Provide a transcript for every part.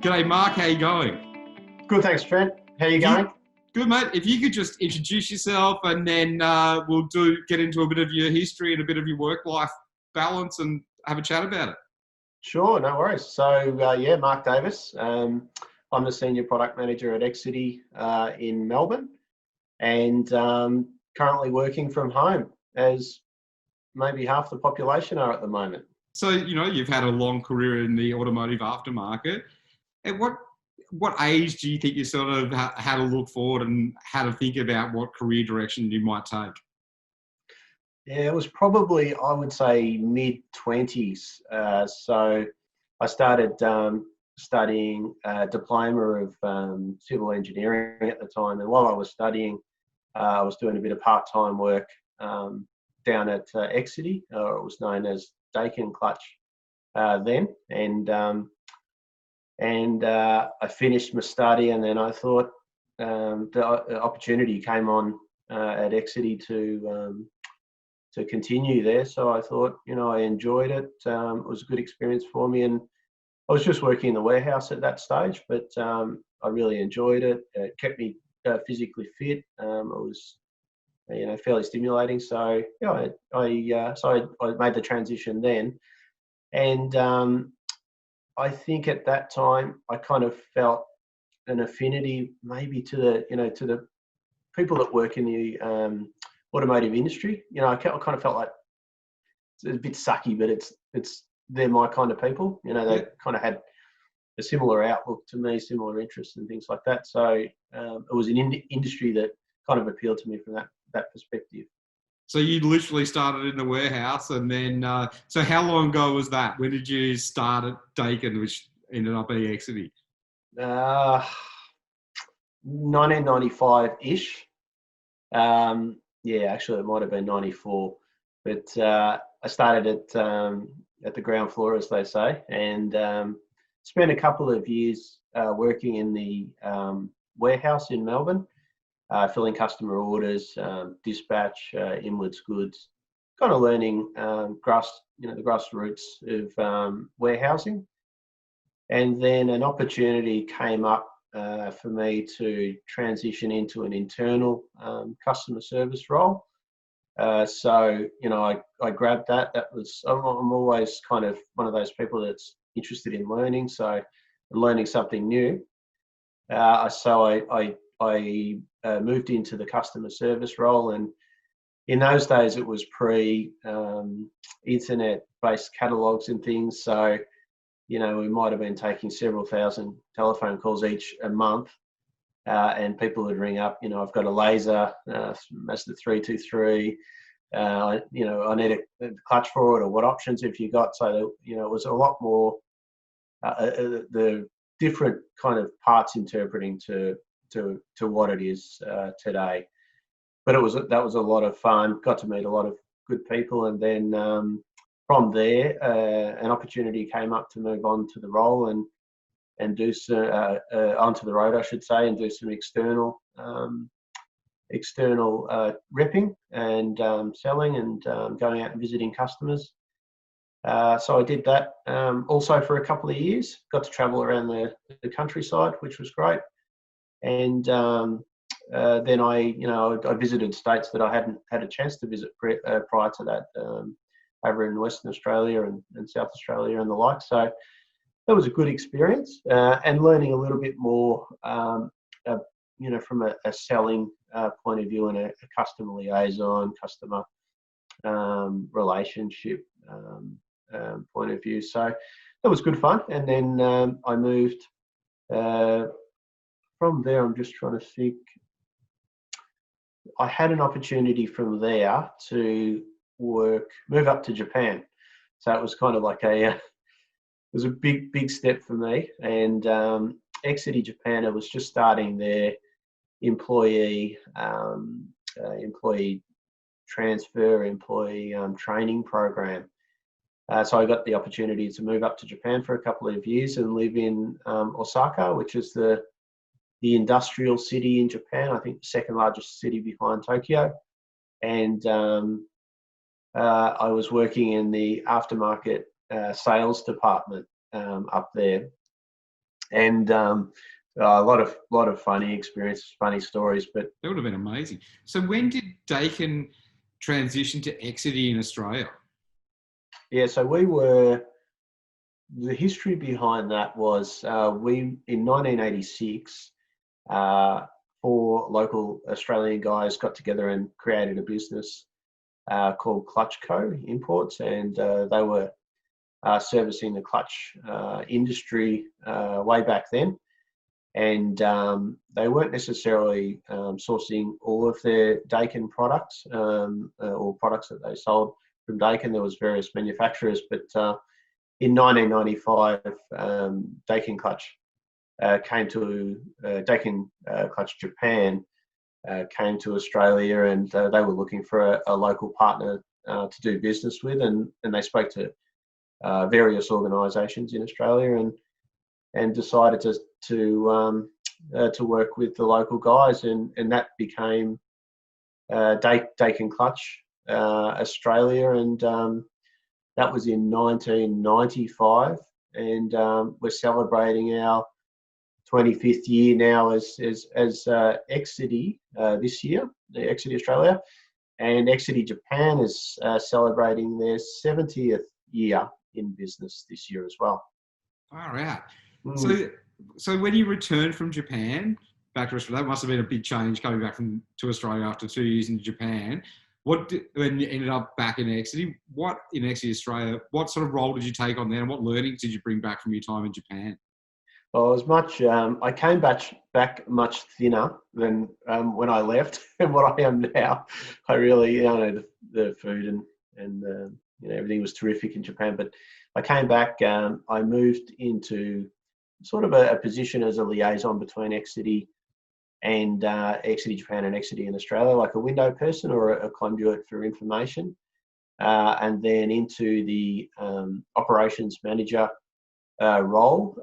G'day, Mark. How you going? Good, thanks, Trent. How you going? Good, mate. If you could just introduce yourself, and then we'll get into a bit of your history and a bit of your work-life balance, and have a chat about it. Sure, no worries. So, Mark Davis. I'm the Senior Product Manager at Exedy in Melbourne, and currently working from home, as maybe half the population are at the moment. So, you've had a long career in the automotive aftermarket. At what age do you think you sort of had to look forward and how to think about what career direction you might take? Yeah, it was probably, I would say, mid-20s. So I started studying a diploma of civil engineering at the time. And while I was studying, I was doing a bit of part-time work down at Exedy, or it was known as Dakin Clutch then. And I finished my study, and then I thought the opportunity came on at Exedy to continue there. So I thought, I enjoyed it. It was a good experience for me, and I was just working in the warehouse at that stage, but I really enjoyed it. It kept me physically fit. It was, fairly stimulating. So I made the transition then, and I think at that time I kind of felt an affinity maybe to the people that work in the automotive industry. I kind of felt like it's a bit sucky, but they're my kind of people. They kind of had a similar outlook to me, similar interests and things like that. So it was an industry that kind of appealed to me from that perspective. So you literally started in the warehouse, and then, so how long ago was that? When did you start at Dakin, which ended up being Exedy? 1995-ish. Actually, it might have been 94. But I started at the ground floor, as they say, and spent a couple of years working in the warehouse in Melbourne. Filling customer orders, dispatch, inwards goods, kind of learning the grassroots of warehousing. And then an opportunity came up for me to transition into an internal customer service role. So I grabbed that. I'm always kind of one of those people that's interested in learning, so learning something new. So I moved into the customer service role, and in those days it was pre-internet-based catalogs and things. So, we might have been taking several thousand telephone calls each a month, and people would ring up. I've got a laser, Mazda 323. I need a clutch for it, or what options have you got? So, it was a lot more the different kind of parts interpreting to what it is today. But that was a lot of fun. Got to meet a lot of good people, and then from there, an opportunity came up to move on to the role and do some onto the road, I should say, and do some external repping and selling and going out and visiting customers. So I did that also for a couple of years. Got to travel around the countryside, which was great. And then I visited states that I hadn't had a chance to visit prior to that, over in Western Australia and South Australia and the like. So that was a good experience, and learning a little bit more, from a selling point of view and a customer liaison, customer relationship point of view. So that was good fun. And then I moved. From there, I'm just trying to think. I had an opportunity from there to move up to Japan. So it was kind of like it was a big step for me. And Exedy Japan, I was just starting their employee transfer, employee training program. So I got the opportunity to move up to Japan for a couple of years and live in Osaka, which is the industrial city in Japan, I think the second largest city behind Tokyo. And I was working in the aftermarket sales department up there. and a lot of funny experiences, funny stories. But That would have been amazing. So when did Dakin transition to Exedy in Australia? yeah, so the history behind that was we in 1986. Four local Australian guys got together and created a business called Clutch Co. Imports, and they were servicing the clutch industry way back then. And they weren't necessarily sourcing all of their Dakin products or products that they sold from Dakin. There was various manufacturers, but in 1995, Dakin Clutch came to Dakin Clutch Japan came to Australia, and they were looking for a local partner to do business with, and they spoke to various organisations in Australia, and decided to work with the local guys, and that became Dakin Clutch Australia, and that was in 1995, and we're celebrating our 25th year now as Exedy this year, Exedy Australia, and Exedy Japan is celebrating their 70th year in business this year as well. Far out. So when you returned from Japan back to Australia, that must have been a big change coming back to Australia after 2 years in Japan. When you ended up back in Exedy, in Exedy Australia, what sort of role did you take on there, and what learnings did you bring back from your time in Japan? Well, as much I came back much thinner than when I left, and what I am now. I really, the food and everything was terrific in Japan. But I came back. I moved into sort of a position as a liaison between Exedy and Exedy Japan and Exedy in Australia, like a window person or a conduit for information, and then into the operations manager role,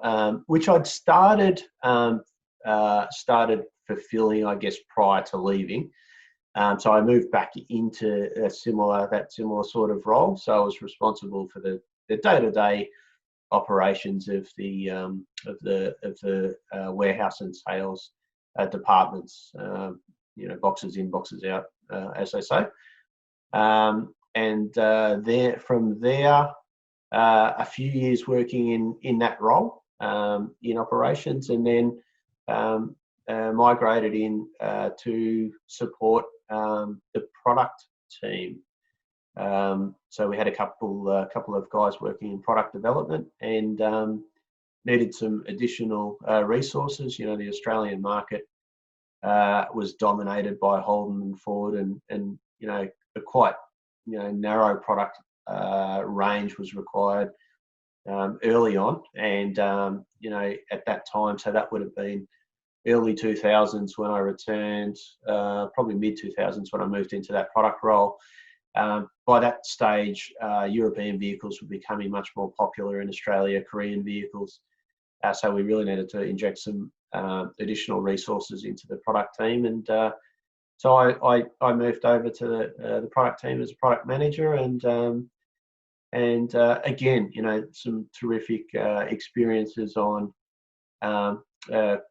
which I'd started fulfilling, I guess, prior to leaving. So I moved back into that similar sort of role. So I was responsible for the day-to-day operations of the warehouse and sales departments. Boxes in, boxes out, as they say. From there. A few years working in that role in operations, and then migrated in to support the product team. So we had a couple of guys working in product development, and needed some additional resources. The Australian market was dominated by Holden and Ford, and a quite narrow product range was required early on, and at that time, so that would have been early 2000s when I returned, probably mid 2000s when I moved into that product role. By that stage, European vehicles were becoming much more popular in Australia, Korean vehicles, so we really needed to inject some additional resources into the product team, and so I moved over to the product team as a product manager, and again, some terrific experiences on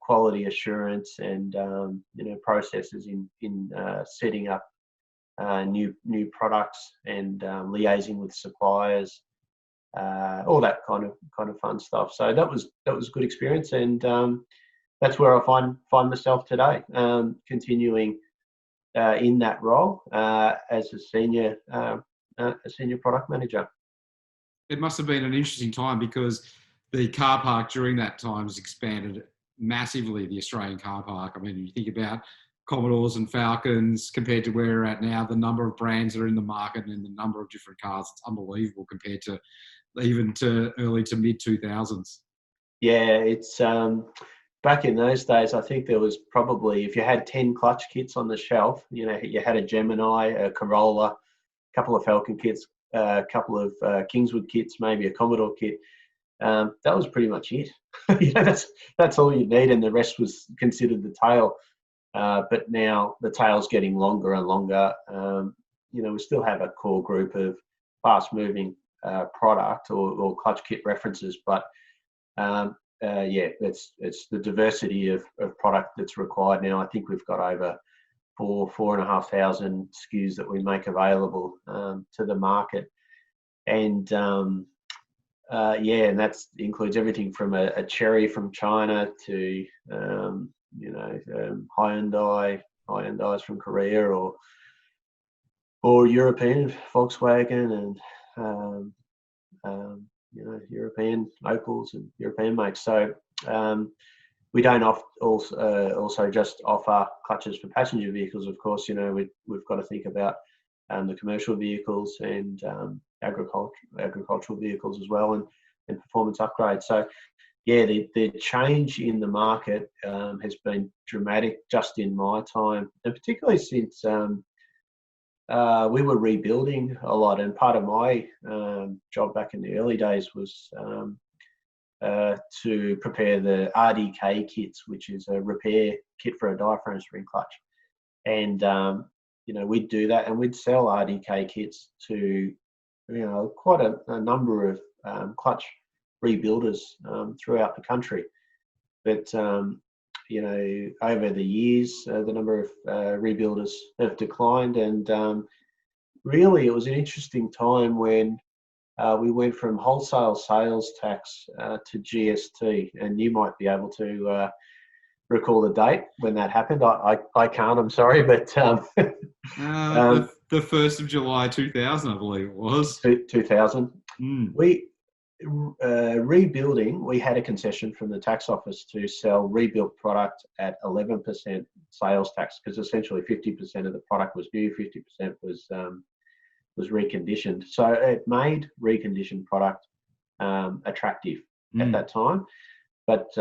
quality assurance and processes in setting up new products and liaising with suppliers, all that kind of fun stuff. So that was a good experience, and that's where I find myself today, continuing in that role as a senior product manager. It must have been an interesting time, because the car park during that time has expanded massively, the Australian car park. I mean, you think about Commodores and Falcons compared to where we're at now, the number of brands that are in the market and the number of different cars, it's unbelievable compared to even to early to mid 2000s. Yeah, it's back in those days, I think there was probably, if you had 10 clutch kits on the shelf, you had a Gemini, a Corolla, a couple of Falcon kits, a couple of Kingswood kits, maybe a Commodore kit. That was pretty much it. That's all you need, and the rest was considered the tail. But now the tail's getting longer and longer. We still have a core group of fast-moving product or clutch kit references, but yeah, it's the diversity of product that's required now. I think we've got over 4,500 SKUs that we make available to the market, and yeah, and that includes everything from a cherry from China to Hyundai's from Korea, or European Volkswagen, and European Opels and European makes. So we don't also just offer clutches for passenger vehicles. Of course, we've got to think about the commercial vehicles and agricultural vehicles as well, and performance upgrades. So yeah, the change in the market has been dramatic just in my time, and particularly since we were rebuilding a lot. And part of my job back in the early days was to prepare the RDK kits, which is a repair kit for a diaphragm spring clutch. And we'd do that, and we'd sell RDK kits to quite a number of clutch rebuilders throughout the country. But over the years, the number of rebuilders have declined, and really it was an interesting time when we went from wholesale sales tax to GST, and you might be able to recall the date when that happened. I can't, I'm sorry, but the 1st of July 2000, I believe it was. 2000. Mm. Rebuilding, we had a concession from the tax office to sell rebuilt product at 11% sales tax, because essentially 50% of the product was new, 50% was reconditioned. So it made reconditioned product attractive at that time. But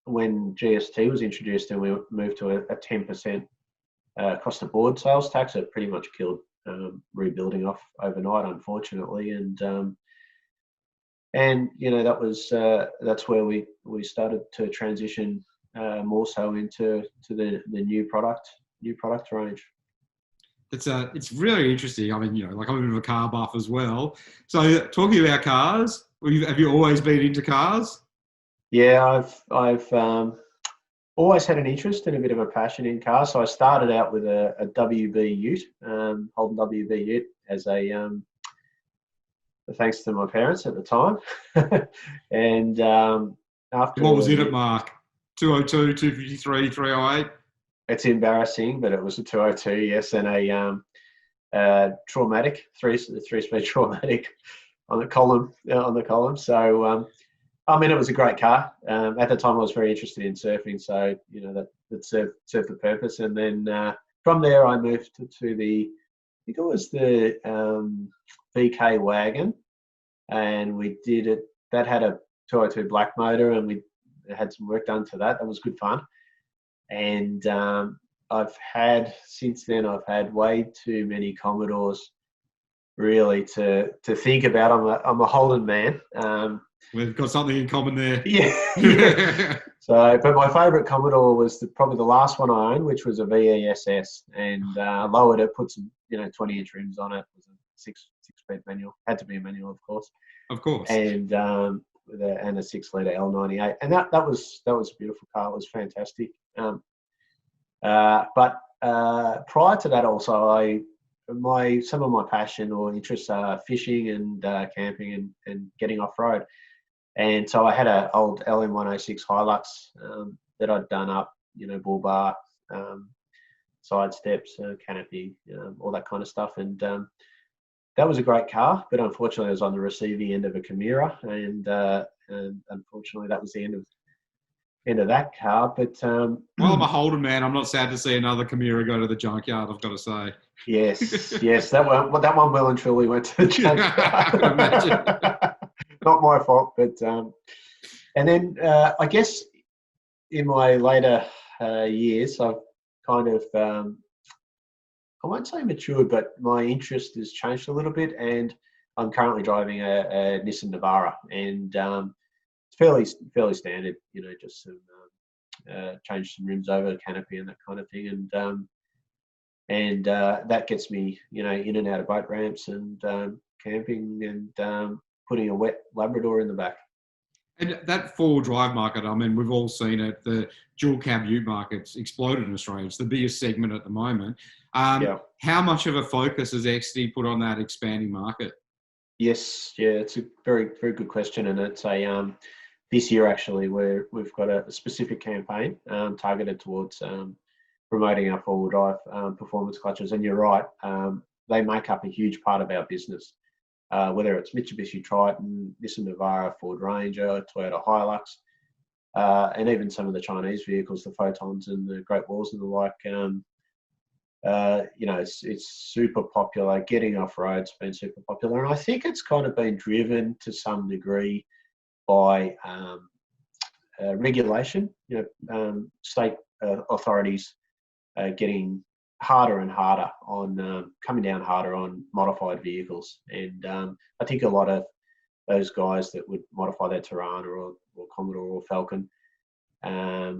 when GST was introduced and we moved to a 10% across the board sales tax, it pretty much killed rebuilding off overnight, unfortunately. And that's where we started to transition more so into the new product range. It's really interesting. I mean, like I'm a bit of a car buff as well. So talking about cars, have you always been into cars? Yeah, I've always had an interest and a bit of a passion in cars. So I started out with a WB Ute, Holden WB Ute, as a thanks to my parents at the time. And after, what was in it, Mark? 202, 253, 308? It's embarrassing, but it was a 202, yes, and a traumatic, three-speed traumatic on the column. So, I mean, it was a great car. At the time, I was very interested in surfing, so that served the purpose. And then from there, I moved to the, I think it was the VK wagon, and we did it. That had a 202 black motor, and we had some work done to that. That was good fun. And since then I've had way too many Commodores really to think about. I'm a Holden man. We've got something in common there. Yeah. So, but my favourite Commodore was probably the last one I owned, which was a VESS, and lowered it, put some 20-inch rims on it. It was a six-speed manual. Had to be a manual, of course. Of course. And a 6-litre L98, and that was a beautiful car. It was fantastic. But prior to that, also some of my passion or interests are fishing and camping and getting off road. And so I had an old LM106 Hilux that I'd done up, bull bar, side steps, canopy, all that kind of stuff. And that was a great car, but unfortunately I was on the receiving end of a Chimera, and unfortunately that was the end of that car. But well, I'm a Holden man. I'm not sad to see another Chimera go to the junkyard, I've got to say. Yes, that one well and truly went to the junkyard. I could imagine. Not my fault, but and then I guess in my later years, I've kind of I won't say matured, but my interest has changed a little bit, and I'm currently driving a Nissan Navara, and it's fairly standard, just some change some rims over, canopy and that kind of thing, and that gets me, in and out of boat ramps and camping, and putting a wet Labrador in the back. And that four-wheel drive market, I mean, we've all seen it. The dual cab ute market's exploded in Australia. It's the biggest segment at the moment. Yeah. How much of a focus has Exedy put on that expanding market? Yes. Yeah. It's a very, very good question, and it's a this year actually we've got a specific campaign targeted towards promoting our four-wheel drive performance clutches. And you're right, they make up a huge part of our business. Whether it's Mitsubishi Triton, Nissan Navara, Ford Ranger, Toyota Hilux, and even some of the Chinese vehicles, the Photons and the Great Walls and the like. It's super popular. Getting off road's been super popular, and I think it's kind of been driven to some degree by regulation. State authorities getting harder and harder on coming down harder on modified vehicles, and I think a lot of those guys that would modify their Tirana or Commodore or Falcon are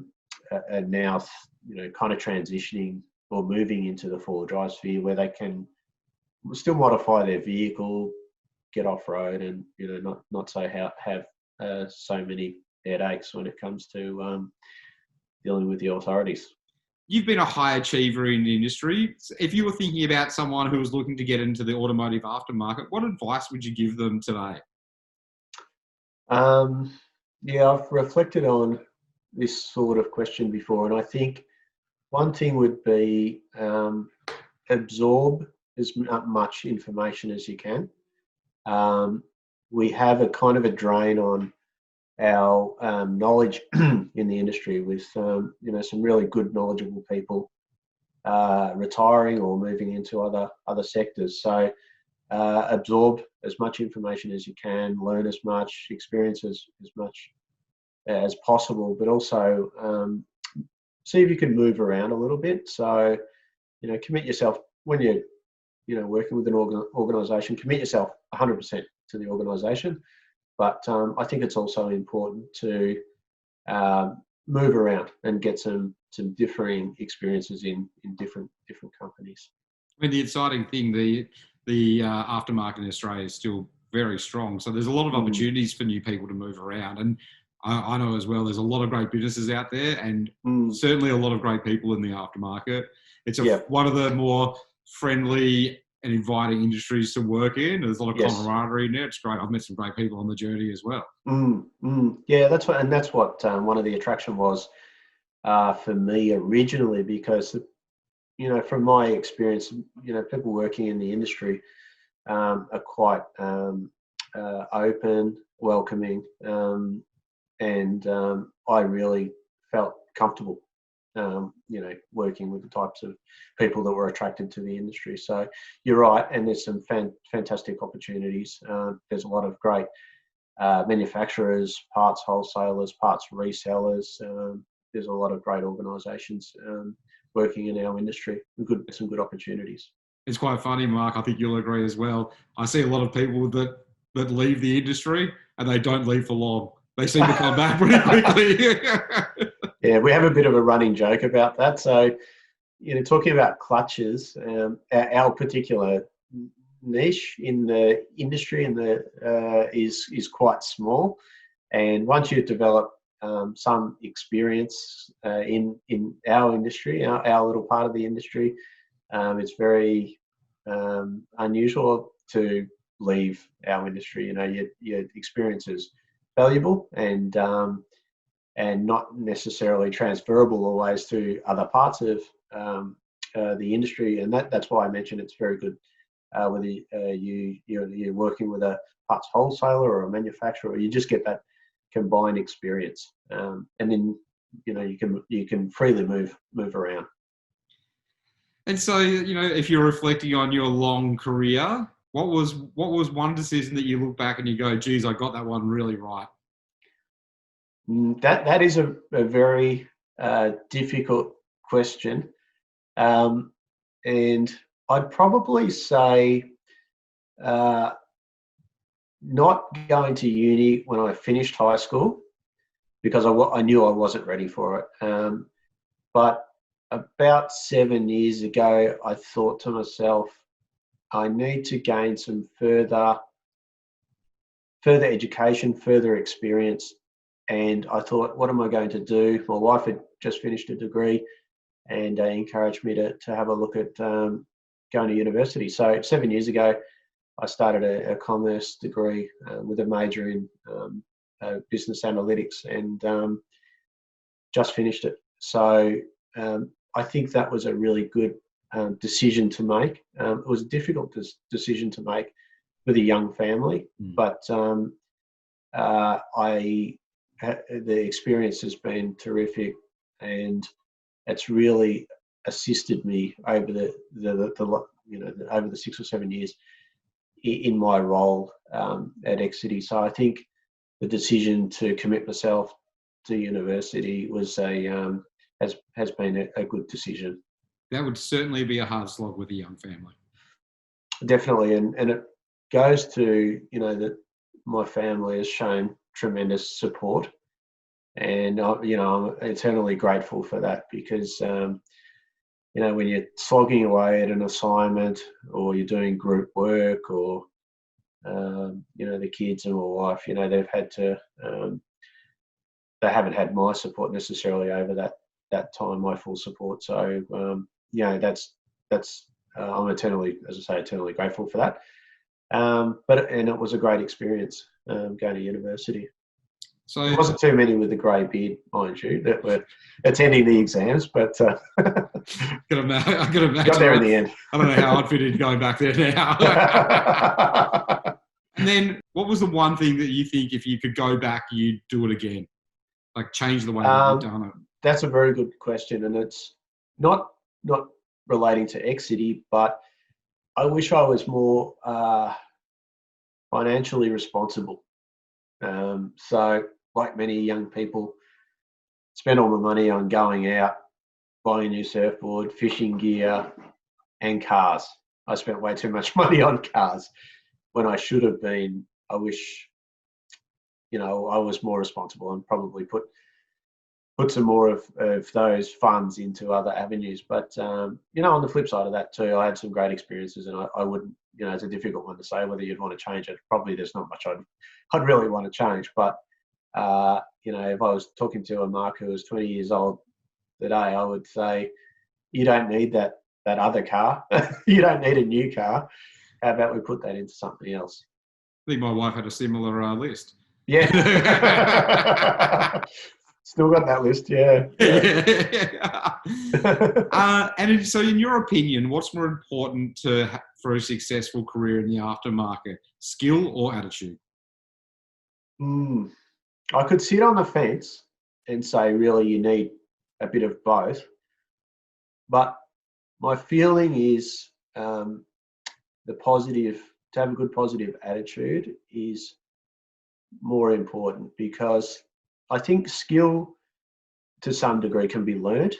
now kind of transitioning or moving into the four-wheel drive sphere, where they can still modify their vehicle, get off road, and not have so many headaches when it comes to dealing with the authorities. You've been a high achiever in the industry. If you were thinking about someone who was looking to get into the automotive aftermarket, what advice would you give them today? I've reflected on this sort of question before, and I think one thing would be absorb as much information as you can. We have a kind of a drain on our knowledge in the industry, with some really good knowledgeable people retiring or moving into other sectors. So absorb as much information as you can, learn as much, experience as much as possible, but also see if you can move around a little bit. So commit yourself when you're working with an organisation. Commit yourself 100% to the organisation. But I think it's also important to move around and get some differing experiences in different companies. I mean, the exciting thing, the aftermarket in Australia is still very strong. So there's a lot of opportunities for new people to move around. And I know as well, there's a lot of great businesses out there, and certainly a lot of great people in the aftermarket. It's one of the more friendly and inviting industries to work in. There's a lot of camaraderie in there. It's great. I've met some great people on the journey as well. Yeah, that's what one of the attraction was for me originally, because from my experience, people working in the industry are quite open, welcoming, and I really felt comfortable working with the types of people that were attracted to the industry. So you're right, and there's some fantastic opportunities. There's a lot of great manufacturers, parts wholesalers, parts resellers. There's a lot of great organisations working in our industry. Some good opportunities. It's quite funny, Mark. I think you'll agree as well. I see a lot of people that leave the industry and they don't leave for long. They seem to come back pretty quickly. Yeah, we have a bit of a running joke about that. So, talking about clutches, our particular niche in the industry is quite small. And once you develop some experience in our industry, our little part of the industry, it's very unusual to leave our industry. Your experience is valuable and not necessarily transferable always to other parts of the industry, and that's why I mentioned it's very good whether you're working with a parts wholesaler or a manufacturer, or you just get that combined experience, and then you can freely move around. And so, if you're reflecting on your long career, what was one decision that you look back and you go, geez, I got that one really right? That is a very difficult question. And I'd probably say not going to uni when I finished high school, because I knew I wasn't ready for it. But about 7 years ago, I thought to myself, I need to gain some further education, further experience And I thought, what am I going to do? My wife had just finished a degree and encouraged me to have a look at going to university. So 7 years ago, I started a commerce degree with a major in business analytics, and just finished it. So I think that was a really good decision to make. It was a difficult decision to make with a young family, but the experience has been terrific, and it's really assisted me over the over the 6 or 7 years in my role at Exedy. So I think the decision to commit myself to university was has been a good decision. That would certainly be a hard slog with a young family. Definitely, and it goes to that my family has shown tremendous support, and I'm eternally grateful for that, because when you're slogging away at an assignment, or you're doing group work, or the kids and my wife, they've had to they haven't had my support necessarily over that time, my full support. So that's I'm eternally, as I say, eternally grateful for that. But it was a great experience going to university. So there wasn't too many with the grey beard, mind you, that were attending the exams, but I can imagine. Got there in the end. I don't know how I'd fit in going back there now. And then, what was the one thing that you think, if you could go back, you'd do it again? Like, change the way that you've done it? That's a very good question, and it's not relating to Exedy, but I wish I was more financially responsible. So, like many young people, spend all my money on going out, buying a new surfboard, fishing gear, and cars. I spent way too much money on cars when I should have been. I wish, I was more responsible and probably put some more of those funds into other avenues. But, on the flip side of that too, I had some great experiences, and I wouldn't, it's a difficult one to say whether you'd want to change it. Probably there's not much I'd really want to change. But, if I was talking to a Mark who was 20 years old today, I would say, you don't need that other car. You don't need a new car. How about we put that into something else? I think my wife had a similar list. Yeah. Still got that list, yeah. And so, in your opinion, what's more important for a successful career in the aftermarket, skill or attitude? I could sit on the fence and say, really, you need a bit of both. But my feeling is to have a good positive attitude is more important, because I think skill to some degree can be learned,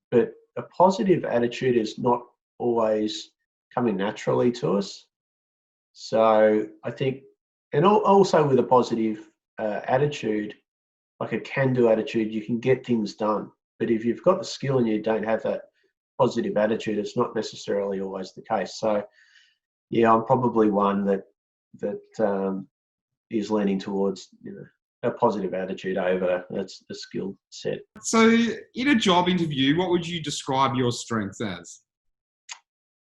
but a positive attitude is not always coming naturally to us. So I think, and also with a positive attitude, like a can-do attitude, you can get things done. But if you've got the skill and you don't have that positive attitude, it's not necessarily always the case. So yeah, I'm probably one that is leaning towards a positive attitude over that's a skill set. So in a job interview, what would you describe your strengths as?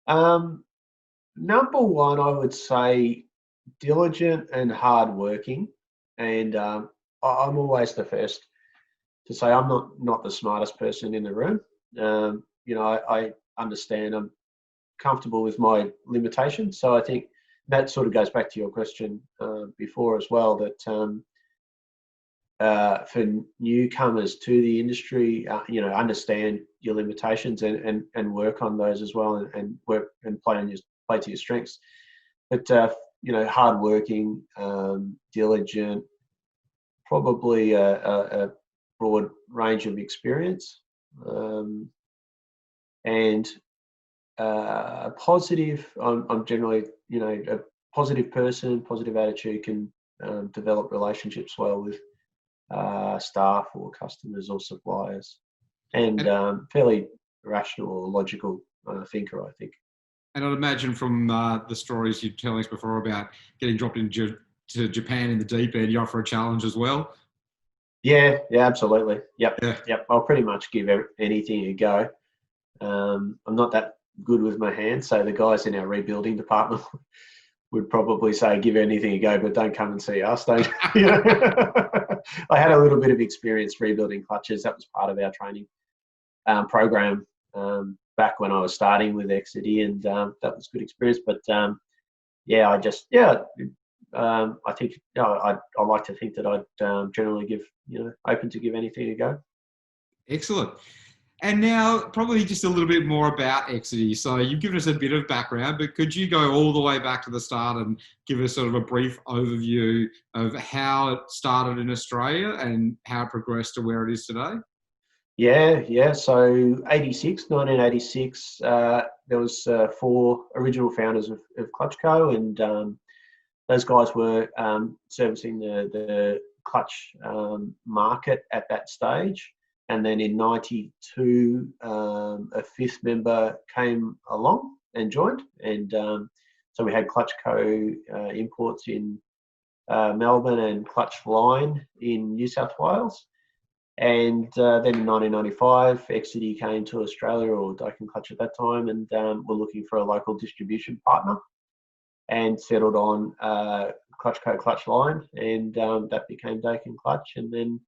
Number one, I would say diligent and hardworking. And I'm always the first to say I'm not the smartest person in the room. I understand, I'm comfortable with my limitations. So I think that sort of goes back to your question before as well, that for newcomers to the industry, understand your limitations and work on those as well, and work and play to your strengths. But hardworking, diligent, probably a broad range of experience, and positive. I'm generally, a positive person, positive attitude, can develop relationships well with staff or customers or suppliers, and fairly rational or logical thinker, I think. And I'd imagine from the stories you're telling us before about getting dropped into Japan in the deep end, you're up for a challenge as well. Yeah, absolutely. Yep, Yeah. yep. I'll pretty much give anything a go. I'm not that good with my hands, so the guys in our rebuilding department would probably say, give anything a go, but don't come and see us. Don't you know? I had a little bit of experience rebuilding clutches. That was part of our training program back when I was starting with Exedy, and that was a good experience. But yeah, I just I think I like to think that I'd generally give open to give anything a go. Excellent. And now probably just a little bit more about Exedy. So you've given us a bit of background, but could you go all the way back to the start and give us sort of a brief overview of how it started in Australia and how it progressed to where it is today? Yeah. So 1986, there was 4 original founders of Clutch Co, and those guys were servicing the clutch market at that stage. And then in 92, a 5th member came along and joined. And so we had Clutch Co imports in Melbourne and Clutch Line in New South Wales. And then in 1995, Exedy came to Australia, or Dakin Clutch at that time, and were looking for a local distribution partner, and settled on Clutch Co Clutch Line, and that became Dakin Clutch. And then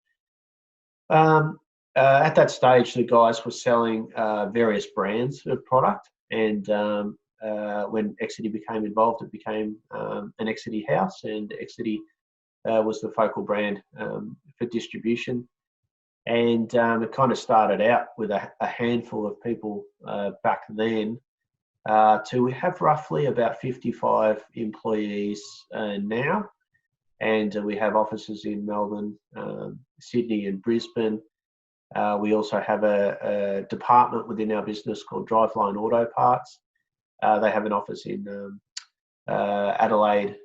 at that stage, the guys were selling various brands of product, and when Exedy became involved, it became an Exedy house, and Exedy was the focal brand for distribution. And it kind of started out with a handful of people back then to we have roughly about 55 employees now. And we have offices in Melbourne, Sydney and Brisbane. We also have a department within our business called Driveline Auto Parts. They have an office in Adelaide,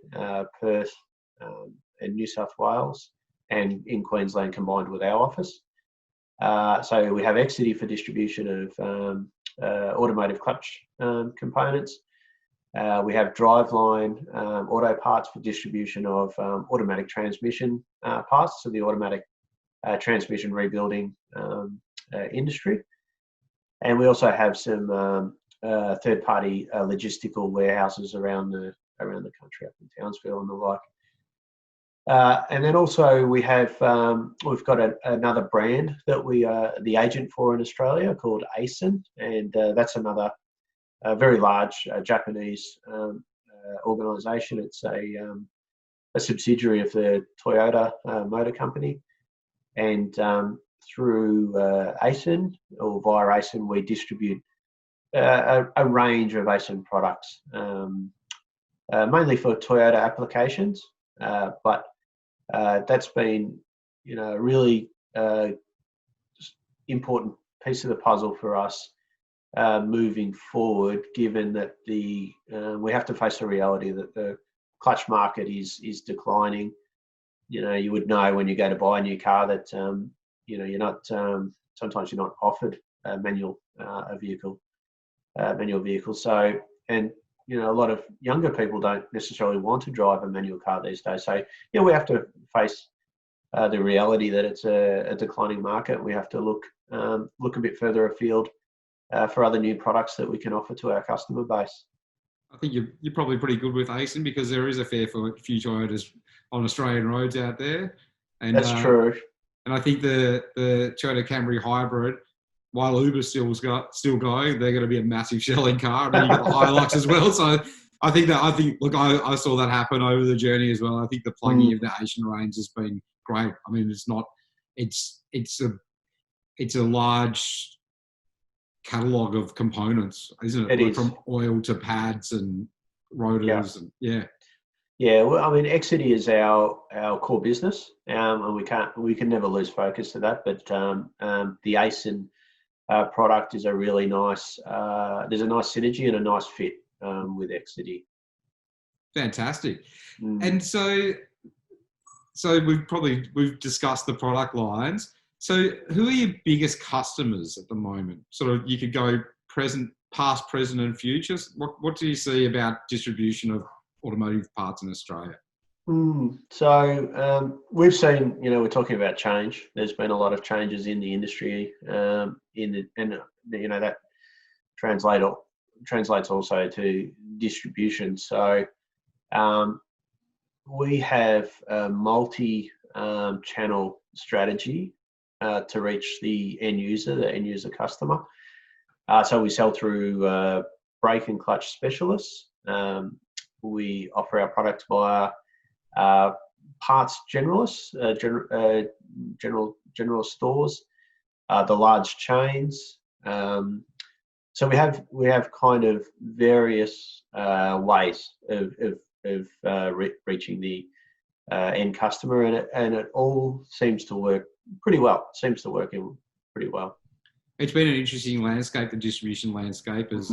Perth and New South Wales, and in Queensland combined with our office. So we have Exedy for distribution of automotive clutch components. We have Driveline Auto Parts for distribution of automatic transmission parts to the automatic transmission rebuilding industry. And we also have some third-party logistical warehouses around the country, up in Townsville and the like. And then also we've got another brand that we are the agent for in Australia called ASIN, and that's another very large Japanese organisation. It's a subsidiary of the Toyota Motor Company, and through ASIN, or via ASIN, we distribute a range of ASIN products, mainly for Toyota applications, but that's been, a really important piece of the puzzle for us moving forward, given that we have to face the reality that the clutch market is declining. You would know when you go to buy a new car that you're not sometimes you're not offered a manual vehicle. So, and a lot of younger people don't necessarily want to drive a manual car these days. So we have to face the reality that it's a declining market. We have to look a bit further afield for other new products that we can offer to our customer base. I think you're probably pretty good with ASIN, because there is a fair few Toyotas on Australian roads out there. And that's true. And I think the Toyota Camry Hybrid, while Uber's still going, they're going to be a massive selling car. I mean, you've got the Hilux as well. So I think look, I saw that happen over the journey as well. I think the plugging of the Asian range has been great. I mean, it's a large catalogue of components, isn't it? It is. From oil to pads and rotors. And Yeah, well, I mean, Exedy is our core business, and we can never lose focus to that. But the ASIN product is a really nice. There's a nice synergy and a nice fit with Exedy. Fantastic. And so we've discussed the product lines. So who are your biggest customers at the moment? Sort of, you could go past, present, and future. What do you see about distribution of automotive parts in Australia? We've seen, we're talking about change. There's been a lot of changes in the industry, that translates also to distribution. So we have a multi-channel strategy to reach the end user customer. So we sell through brake and clutch specialists. We offer our products via parts generalists, general stores, the large chains. So we have kind of various ways of reaching the end customer, and it all seems to work pretty well. It seems to work pretty well. It's been an interesting landscape, the distribution landscape, as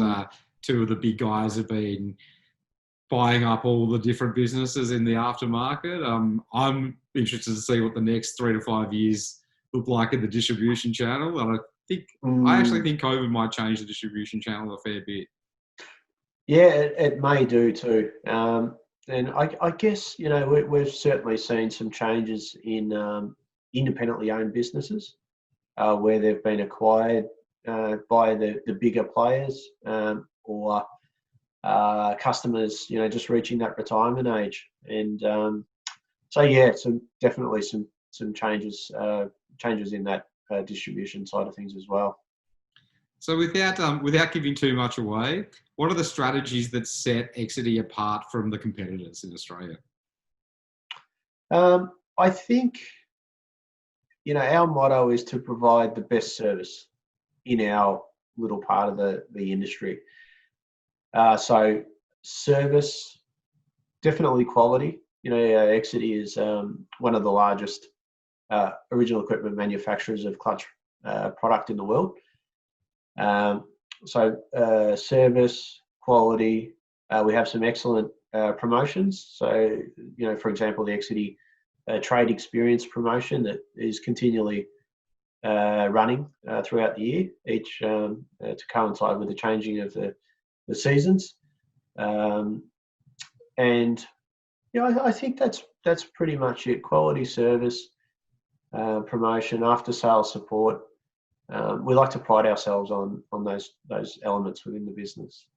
two of the big guys have been buying up all the different businesses in the aftermarket. I'm interested to see what the next 3 to 5 years look like in the distribution channel. And I actually think COVID might change the distribution channel a fair bit. Yeah, it may do too. And I guess, we've certainly seen some changes in independently owned businesses where they've been acquired by the bigger players or customers, just reaching that retirement age. And definitely some changes in that distribution side of things as well. So without giving too much away, what are the strategies that set Exedy apart from the competitors in Australia? I think, our motto is to provide the best service in our little part of the industry. So service, definitely quality. Exedy is one of the largest original equipment manufacturers of clutch product in the world. Service, quality. We have some excellent promotions. So, for example, the Exedy Trade Experience promotion that is continually running throughout the year, each to coincide with the changing of the seasons. I think that's pretty much it. Quality service, promotion, after sales support. We like to pride ourselves on those elements within the business.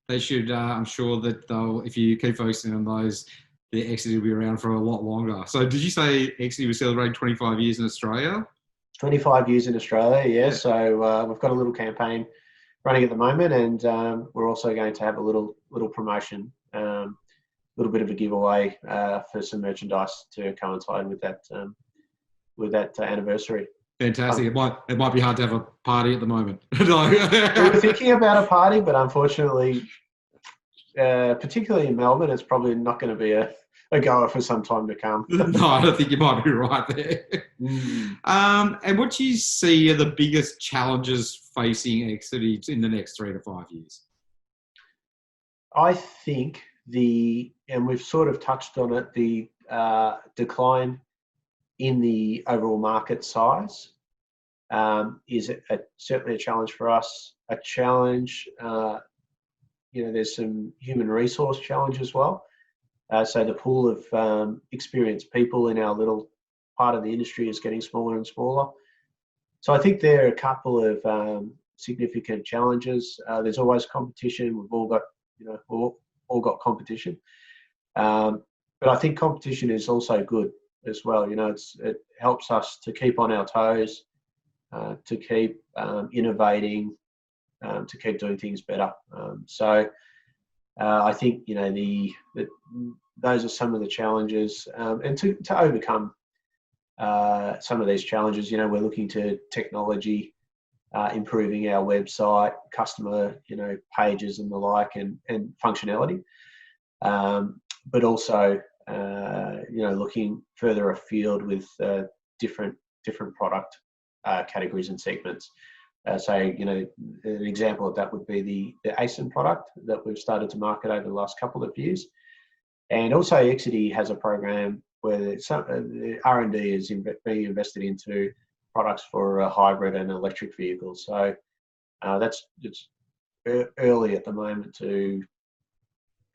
They should. I'm sure that if you keep focusing on those, the Exedy will be around for a lot longer. So did you say Exedy was celebrating 25 years in Australia? 25 years in Australia, yeah. So we've got a little campaign running at the moment, and we're also going to have a little promotion, little bit of a giveaway for some merchandise to coincide with that anniversary. Fantastic. It might be hard to have a party at the moment. We were thinking about a party, but unfortunately, particularly in Melbourne, it's probably not going to be a goer for some time to come. No, I don't think you might be right there. And what do you see are the biggest challenges facing Exedy in the next 3 to 5 years? I think and we've sort of touched on it, the decline in the overall market size is certainly a challenge for us. A challenge, there's some human resource challenge as well. So the pool of experienced people in our little part of the industry is getting smaller and smaller. So I think there are a couple of significant challenges. There's always competition. We've all got competition. But I think competition is also good as well. It helps us to keep on our toes, to keep innovating, to keep doing things better. I think those are some of the challenges, and to overcome some of these challenges, we're looking to technology, improving our website, customer, pages and the like, and functionality, but also looking further afield with different product categories and segments. An example of that would be the ASIN product that we've started to market over the last couple of years. And also Exedy has a program where the R&D is being invested into products for hybrid and electric vehicles. So it's early at the moment to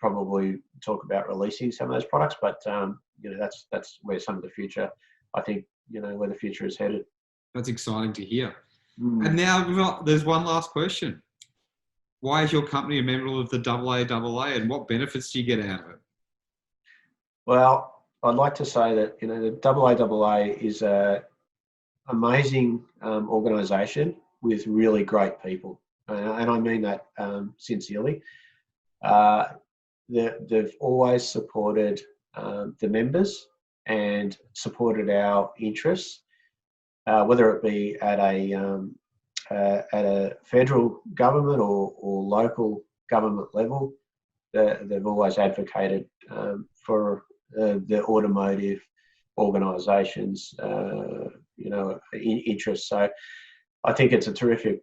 probably talk about releasing some of those products, but that's where some of the future, I think, where the future is headed. That's exciting to hear. And now there's one last question. Why is your company a member of the AAAA, and what benefits do you get out of it? Well, I'd like to say that, the AAAA is a amazing organisation with really great people. And I mean that sincerely. They've always supported the members and supported our interests, whether it be at a federal government or local government level. They've always advocated for the automotive organisations, interests. So I think it's a terrific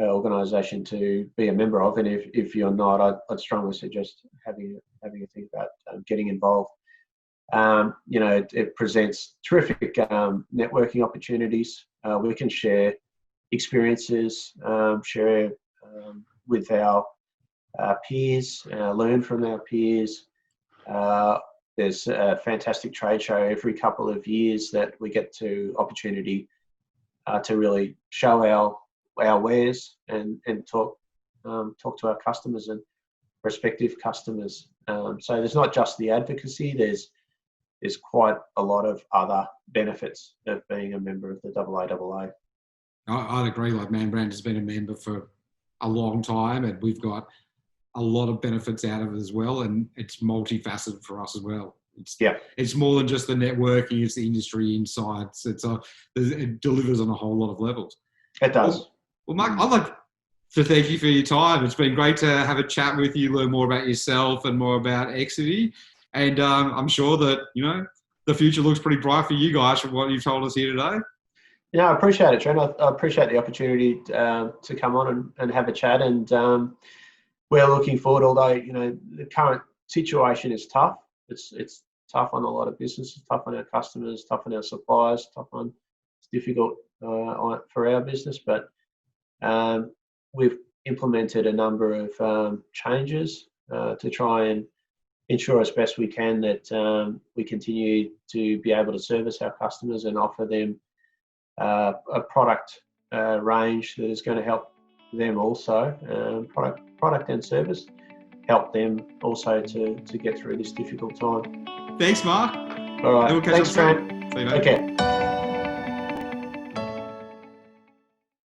organisation to be a member of, and if you're not, I'd strongly suggest having a think about getting involved. It presents terrific networking opportunities. We can share experiences, share with our peers, learn from our peers. There's a fantastic trade show every couple of years that we get to opportunity to really show our wares and talk to our customers and prospective customers. So there's not just the advocacy. There's quite a lot of other benefits of being a member of the AAAA. I'd agree. Like, Manbrands has been a member for a long time, and we've got a lot of benefits out of it as well, and it's multifaceted for us as well. It's more than just the networking; it's the industry insights. It delivers on a whole lot of levels. It does. Well, Mark, I'd like to thank you for your time. It's been great to have a chat with you, learn more about yourself and more about Exedy, and I'm sure that the future looks pretty bright for you guys from what you've told us here today. Yeah, I appreciate it, Trent. I appreciate the opportunity to come on and have a chat, and we're looking forward. Although the current situation is tough, it's tough on a lot of businesses, tough on our customers, tough on our suppliers, it's difficult for our business. But we've implemented a number of changes to try and ensure as best we can that we continue to be able to service our customers and offer them a product range that is going to help them also, product and service, help them also to get through this difficult time. Thanks, Mark. All right. Thanks, Trent. See you, mate. Okay.